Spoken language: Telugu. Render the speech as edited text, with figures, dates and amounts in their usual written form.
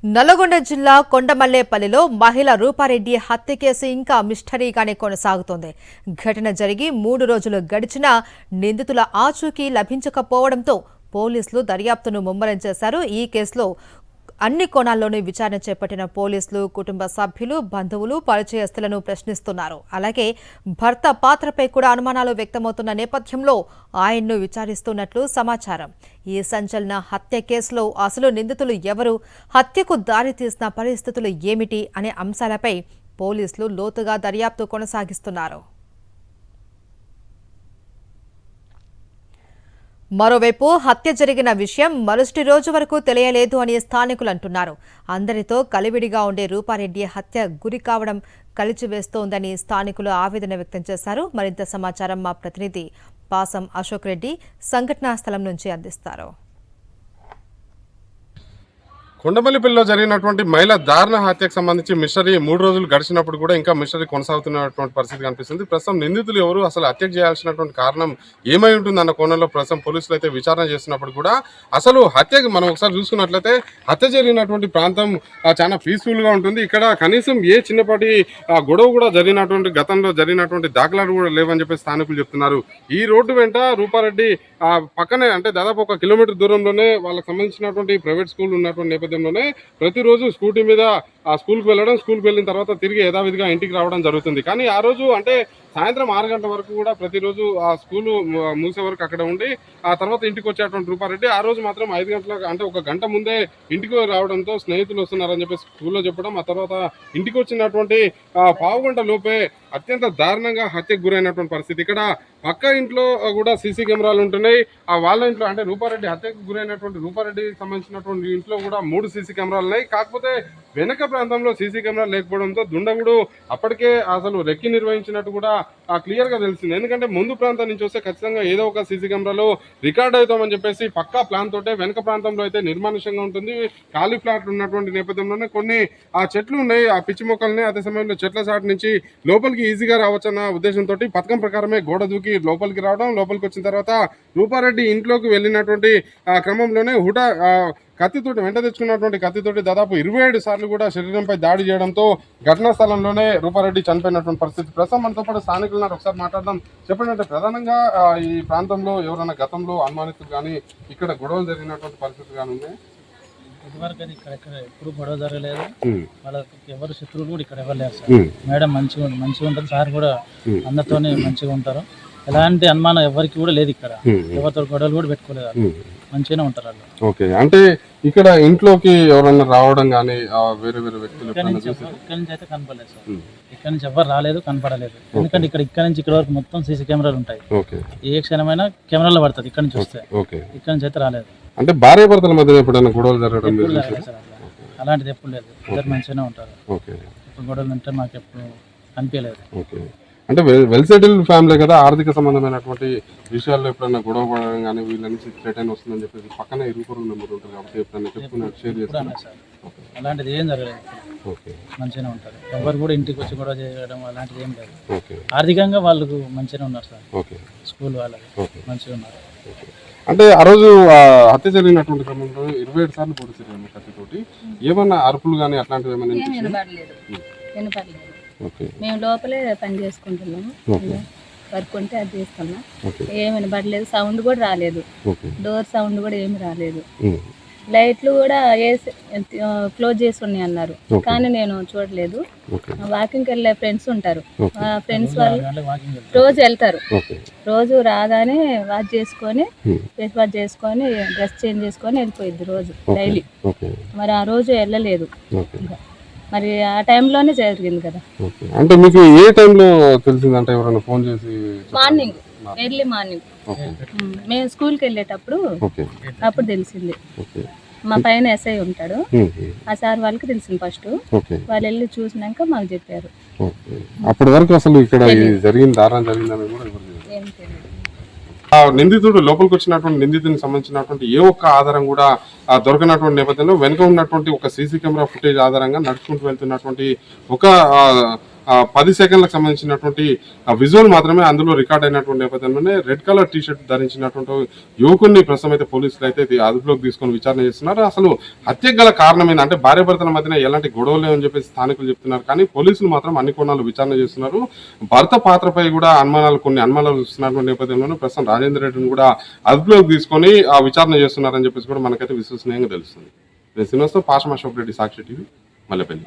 నల్లగొండ జిల్లా కొండమల్లేపల్లిలో మహిళ రూపారెడ్డి హత్య కేసు ఇంకా మిస్టరీగానే కొనసాగుతోంది. ఘటన జరిగి 3 రోజులు గడిచినా నిందితుల ఆచూకీ లభించకపోవడంతో పోలీసులు దర్యాప్తును ముమ్మరం చేశారు. ఈ కేసులో అన్ని కోణాల్లోనూ విచారణ చేపట్టిన పోలీసులు కుటుంబ సభ్యులు, బంధువులు, పరిచయస్తులను ప్రశ్నిస్తున్నారు. అలాగే భర్త పాత్రపై కూడా అనుమానాలు వ్యక్తమవుతున్న నేపథ్యంలో ఆయన్ను విచారిస్తున్నట్లు సమాచారం. ఈ సంచలన హత్య కేసులో అసలు నిందితులు ఎవరు, హత్యకు దారితీసిన పరిస్థితులు ఏమిటి అనే అంశాలపై పోలీసులు లోతుగా దర్యాప్తు కొనసాగిస్తున్నారు. మరోవైపు హత్య జరిగిన విషయం మరుసటి రోజు వరకు తెలియలేదు అని స్థానికులు అంటున్నారు. అందరితో కలివిడిగా ఉండే రూపారెడ్డి హత్య గురి కావడం కలిచివేస్తోందని స్థానికులు ఆవేదన వ్యక్తం చేశారు. మరింత సమాచారం మా ప్రతినిధి పాసం అశోక్ రెడ్డి సంఘటనా స్థలం నుంచి అందిస్తారు. కొండమల్లిపల్లిలో జరిగినటువంటి మహిళ దారుణ హత్యకు సంబంధించి మిస్టరీ 3 రోజులు గడిచినప్పుడు కూడా ఇంకా మిస్టరీ కొనసాగుతున్నటువంటి పరిస్థితి కనిపిస్తుంది. ప్రస్తుతం నిందితులు ఎవరు, అసలు హత్యకు చేయాల్సినటువంటి కారణం ఏమై ఉంటుంది అన్న కోణంలో ప్రస్తుతం పోలీసులు అయితే విచారణ చేస్తున్నప్పుడు కూడా అసలు హత్యకు మనం ఒకసారి చూసుకున్నట్లయితే హత్య జరిగినటువంటి ప్రాంతం చాలా పీస్ఫుల్ గా ఉంటుంది. ఇక్కడ కనీసం ఏ చిన్నపాటి గొడవ కూడా జరిగినటువంటి గతంలో జరిగినటువంటి దాఖలాలు కూడా లేవని చెప్పి స్థానికులు చెప్తున్నారు. ఈ రోడ్డు వెంట రూపారెడ్డి పక్కనే అంటే దాదాపు 1 కిలోమీటర్ దూరంలోనే వాళ్ళకి సంబంధించినటువంటి ప్రైవేట్ స్కూల్ ఉన్నటువంటి నేపథ్యంలోనే ప్రతిరోజు స్కూటీ మీద స్కూల్కి వెళ్ళడం, స్కూల్కి వెళ్ళిన తర్వాత తిరిగి యథావిధిగా ఇంటికి రావడం జరుగుతుంది. కానీ ఆ రోజు అంటే సాయంత్రం 6 గంటల వరకు కూడా ప్రతిరోజు ఆ స్కూలు మూసే వరకు అక్కడ ఉండి ఆ తర్వాత ఇంటికి వచ్చేటువంటి రూపారెడ్డి ఆ రోజు మాత్రం 5 గంటలకు అంటే 1 గంట ముందే ఇంటికి రావడంతో స్నేహితులు వస్తున్నారని చెప్పి స్కూల్లో చెప్పడం, ఆ తర్వాత ఇంటికి వచ్చినటువంటి పావు గంట లోపే అత్యంత దారుణంగా హత్యకు గురైనటువంటి పరిస్థితి. ఇక్కడ పక్క ఇంట్లో కూడా సీసీ కెమెరాలు ఉంటున్నాయి. వాళ్ళ ఇంట్లో అంటే రూపారెడ్డి హత్యకు గురైనటువంటి రూపారెడ్డికి సంబంధించినటువంటి ఇంట్లో కూడా 3 సీసీ కెమెరాలు ఉన్నాయి. కాకపోతే వెనక ప్రాంతంలో సీసీ కెమెరాలు లేకపోవడంతో దుండగుడు అప్పటికే అసలు రెక్కి నిర్వహించినట్టు కూడా క్లియర్ గా తెలిసింది. ఎందుకంటే ముందు ప్రాంతం నుంచి వస్తే ఖచ్చితంగా ఏదో ఒక సీసీ కెమెరాలో రికార్డ్ అవుతామని చెప్పేసి పక్కా ప్లాన్ తోటే వెనక ప్రాంతంలో అయితే నిర్మానుష్యంగా ఉంటుంది. ఖాళీ ఫ్లాట్లు ఉన్నటువంటి నేపథ్యంలోనే కొన్ని చెట్లు ఉన్నాయి, ఆ పిచ్చి మొక్కల్ని అదే సమయంలో చెట్ల సాటి నుంచి లోపలికి ఈజీగా రావచ్చన్న ఉద్దేశంతో పథకం ప్రకారమే గోడ దూకి లోపలికి రావడం, లోపలికి వచ్చిన తర్వాత రూపారెడ్డి ఇంట్లోకి వెళ్ళినటువంటి క్రమంలోనే హుటా కత్తితోటి వెంట తెచ్చుకున్నటువంటి కత్తితోటి దాదాపు 27 సార్లు కూడా శరీరంపై దాడి చేయడంతో ఘటనా స్థలంలోనే రూపారెడ్డి చనిపోయినటువంటి పరిస్థితి. ప్రస్తుతం మనతో పాటు స్థానికులు ఒకసారి మాట్లాడదాం. చెప్పండి, ప్రధానంగా ఈ ప్రాంతంలో ఎవరైనా గతంలో అనుమానితులు కానీ ఇక్కడ గొడవలు జరిగినటువంటి పరిస్థితులు కానీ ఉన్నాయి? ఇదివరకు అది ఇక్కడ ఎప్పుడు గొడవ జరగలేదు. వాళ్ళకి ఎవరు శత్రువులు కూడా ఇక్కడ ఎవరు లేరు సార్. మేడం మంచిగా ఉంటుంది, సార్ కూడా అందరితోనే మంచిగా ఉంటారు. ఎలాంటి అనుమానం ఎవరికి కూడా లేదు. ఇక్కడ ఎవరితో గొడవలు కూడా పెట్టుకోలేదు, మంచిగానే ఉంటారు వాళ్ళు. ఓకే, అంటే ఇక్కడ ఇంట్లోకి ఎవరన్నా రావడం కానీ వేరే వేరే వ్యక్తులు ఇక్కడ నుంచి అయితే కనపడలేదు సార్. ఇక్కడ నుంచి ఎవరు రాలేదు, కనపడలేదు. ఎందుకంటే ఇక్కడ నుంచి ఇక్కడ వరకు మొత్తం సీసీ కెమెరాలు ఉంటాయి. ఏ క్షణమైనా కెమెరాలో పడుతుంది ఇక్కడ నుంచి వస్తే. ఇక్కడ నుంచి అయితే రాలేదు. అంటే భార్య భర్తల మధ్య ఎప్పుడైనా గొడవలు జరగడం అలాంటిది ఎప్పుడు లేదు. ఇద్దరు మంచిగానే ఉంటారు. ఇప్పుడు గొడవలు ఉంటే మాకు ఎప్పుడు అనిపించలేదు. అంటే వెల్ సెటిల్డ్ ఫ్యామిలీ కదా, ఆర్థిక సంబంధమైనటువంటి విషయాల్లో ఎప్పుడైనా గొడవ పడడం కానీ వీళ్ళ నుంచి థ్రెట్ అయిన వస్తుందని చెప్పేసి పక్కన ఇరువురు నెంబర్ ఉంటుంది కాబట్టి ఎప్పుడైనా చెప్పుకున్నా షేర్ చేస్తాను. అలాంటిది ఏం జరగలేదు, మంచిగానే ఉంటారు. ఎవరు కూడా ఇంటికి వచ్చి గొడవ చేయడం అలాంటిది ఏం లేదు. ఆర్థికంగా వాళ్ళకు మంచిగానే ఉన్నారు సార్. స్కూల్ వాళ్ళకి మంచిగా ఉన్నారు. అంటే ఆ రోజు హత్య జరిగినటువంటి క్రమంలో 27 సార్లు పొడిచారు కత్తితోటి. ఏమన్నా అరుపులు కానీ అట్లాంటివి ఏమైనా? మేము లోపలే పని చేసుకుంటున్నాము, వర్క్ ఉంటే అది చేస్తున్నాం. ఏమి వినబడలేదు, సౌండ్ కూడా రాలేదు, డోర్ సౌండ్ కూడా ఏమి రాలేదు. లైట్లు కూడా క్లోజ్ చేసి ఉన్నాయి అన్నారు, కానీ నేను చూడలేదు. వాకింగ్కి వెళ్ళే ఫ్రెండ్స్ ఉంటారు, ఆ ఫ్రెండ్స్ వాళ్ళు రోజు వెళ్తారు. రోజు రాగానే వాష్ చేసుకొని ఫేస్ వాష్ చేసుకొని డ్రెస్ చేంజ్ చేసుకొని వెళ్ళిపోయింది రోజు డైలీ. మరి ఆ రోజు వెళ్ళలేదు, మరి ఆ టైంలోనే జరిగింది కదా. అంటే మీకు ఏ టైంలో తెలిసిందంటే ఎవరైనా ఫోన్ చేసి? మార్నింగ్, ఎర్లీ మార్నింగ్ మేము స్కూల్కి వెళ్ళేటప్పుడు అప్పుడు తెలిసింది. మా పైన ఎస్ఐ ఉంటాడు, ఆ సార్ వాళ్ళకి తెలిసింది ఫస్ట్. వాళ్ళు వెళ్ళి చూసినాక మాకు చెప్పారు. అప్పటి వరకు అసలు ఇక్కడ జరిగిన దారుణం జరిగిందని కూడా ఏం తెలియదు. నిందితుడు లోపలికి వచ్చినటువంటి నిందితునికి సంబంధించినటువంటి ఏ ఒక్క ఆధారం కూడా దొరకనటువంటి నేపథ్యంలో వెనుక ఉన్నటువంటి ఒక సీసీ కెమెరా ఫుటేజ్ ఆధారంగా నడుచుకుంటూ వెళ్తున్నటువంటి ఒక 10 సెకండ్లకు సంబంధించినటువంటి విజువల్ మాత్రమే అందులో రికార్డ్ అయినటువంటి నేపథ్యంలోనే రెడ్ కలర్ టీ షర్ట్ ధరించినటువంటి యువకుడిని ప్రస్తుతం అయితే పోలీసులు అయితే అదుపులోకి తీసుకొని విచారణ చేస్తున్నారు. అసలు హత్యకు గల కారణం ఏంటంటే భార్యాభర్తల మధ్యన ఎలాంటి గొడవలు లేవని చెప్పేసి స్థానికులు చెప్తున్నారు. కానీ పోలీసులు మాత్రం అన్ని కోణాలు విచారణ చేస్తున్నారు. భర్త పాత్రపై కూడా కొన్ని అనుమానాలు వస్తున్నటువంటి నేపథ్యంలోనే ప్రస్తుతం రాజేందర్ రెడ్డిని కూడా అదుపులోకి తీసుకొని విచారణ చేస్తున్నారని చెప్పేసి కూడా మనకైతే విశ్వసనీయంగా తెలుస్తుంది. శ్రీనివాసరావు, పాషం అశోక్ రెడ్డి, సాక్షి టీవీ, మల్లెపల్లి.